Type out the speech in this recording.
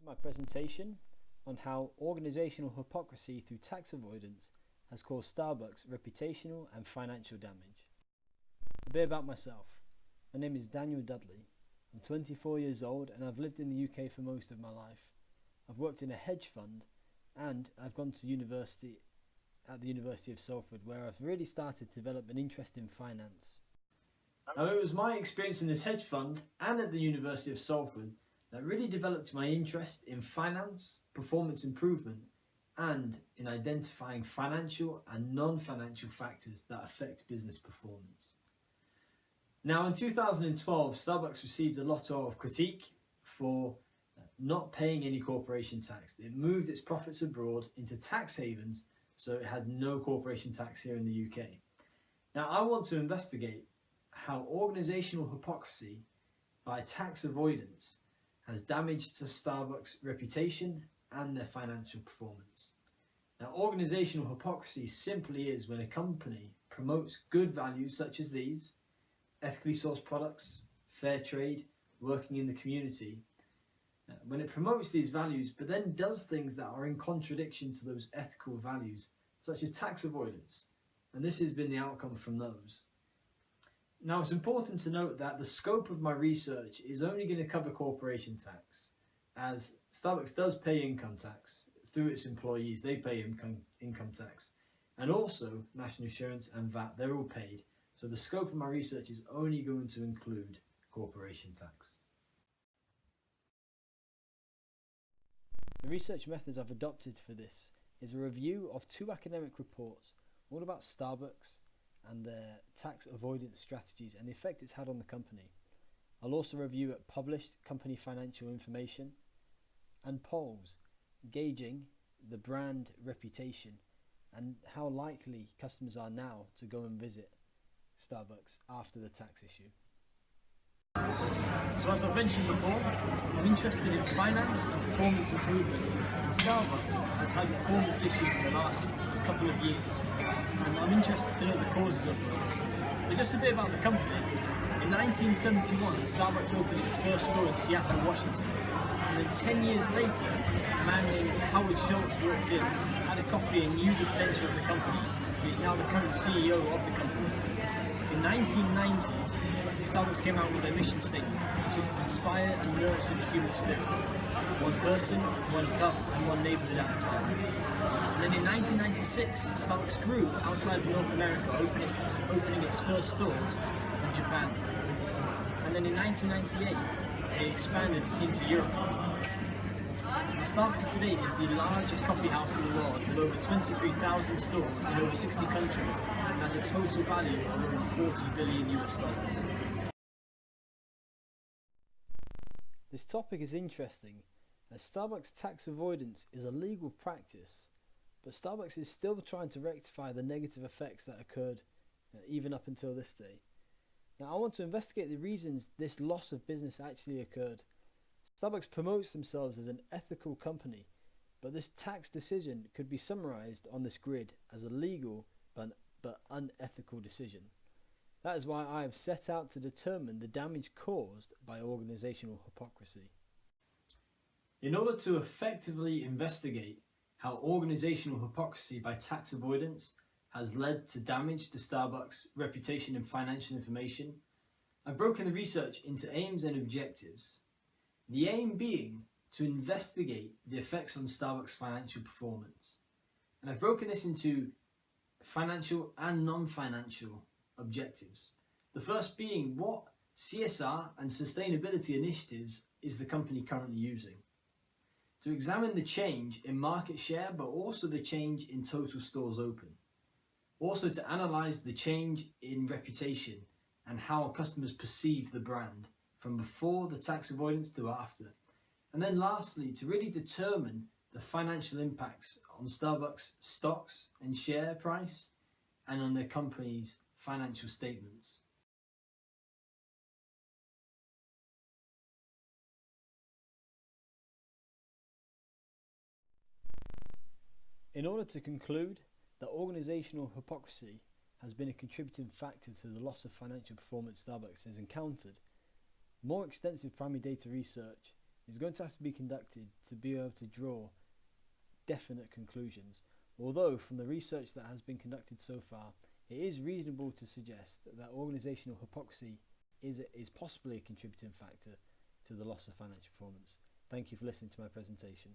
to my presentation on how organisational hypocrisy through tax avoidance has caused Starbucks reputational and financial damage. A bit about myself. My name is Daniel Dudley. I'm 24 years old and I've lived in the UK for most of my life. I've worked in a hedge fund and I've gone to university at the University of Salford, where I've really started to develop an interest in finance. Now, it was my experience in this hedge fund and at the University of Salford that really developed my interest in finance, performance improvement, and in identifying financial and non-financial factors that affect business performance. Now, in 2012, Starbucks received a lot of critique for not paying any corporation tax. It moved its profits abroad into tax havens, so it had no corporation tax here in the UK. Now, I want to investigate how organisational hypocrisy by tax avoidance has damaged to Starbucks' reputation and their financial performance. Now, organisational hypocrisy simply is when a company promotes good values such as these: ethically sourced products, fair trade, working in the community. When it promotes these values but then does things that are in contradiction to those ethical values, such as tax avoidance, and this has been the outcome from those. Now, it's important to note that the scope of my research is only going to cover corporation tax, as Starbucks does pay income tax through its employees. They pay income tax, and also national insurance and VAT, they're all paid. So the scope of my research is only going to include corporation tax. The research methods I've adopted for this is a review of 2 academic reports all about Starbucks and their tax avoidance strategies and the effect it's had on the company. I'll also review published company financial information and polls gauging the brand reputation and how likely customers are now to go and visit Starbucks after the tax issue. So, as I've mentioned before, I'm interested in finance and performance improvement, and Starbucks has had performance issues in the last couple of years, and I'm interested to know the causes of those. But just a bit about the company. In 1971, Starbucks opened its first store in Seattle, Washington, and then 10 years later, a man named Howard Schultz walked in, had a coffee and knew the potential of the company. He's now the current CEO of the company. In 1990, Starbucks came out with their mission statement, which is to inspire and nurture the human spirit. One person, one cup, and one neighbourhood at a time. And then in 1996, Starbucks grew outside of North America, opening its first stores in Japan. And then in 1998, they expanded into Europe. Now, Starbucks today is the largest coffee house in the world, with over 23,000 stores in over 60 countries, and has a total value of over $40 billion US. This topic is interesting, as Starbucks tax avoidance is a legal practice, but Starbucks is still trying to rectify the negative effects that occurred even up until this day. Now, I want to investigate the reasons this loss of business actually occurred. Starbucks promotes themselves as an ethical company, but this tax decision could be summarised on this grid as a legal but unethical decision. That is why I have set out to determine the damage caused by organisational hypocrisy. In order to effectively investigate how organisational hypocrisy by tax avoidance has led to damage to Starbucks' reputation and financial information, I've broken the research into aims and objectives. The aim being to investigate the effects on Starbucks' financial performance. And I've broken this into financial and non-financial objectives. The first being, what CSR and sustainability initiatives is the company currently using? To examine the change in market share, but also the change in total stores open. Also to analyse the change in reputation and how customers perceive the brand from before the tax avoidance to after. And then lastly, to really determine the financial impacts on Starbucks stocks and share price and on their company's financial statements. In order to conclude that organisational hypocrisy has been a contributing factor to the loss of financial performance Starbucks has encountered, more extensive primary data research is going to have to be conducted to be able to draw definite conclusions. Although from the research that has been conducted so far, it is reasonable to suggest that organisational hypocrisy is possibly a contributing factor to the loss of financial performance. Thank you for listening to my presentation.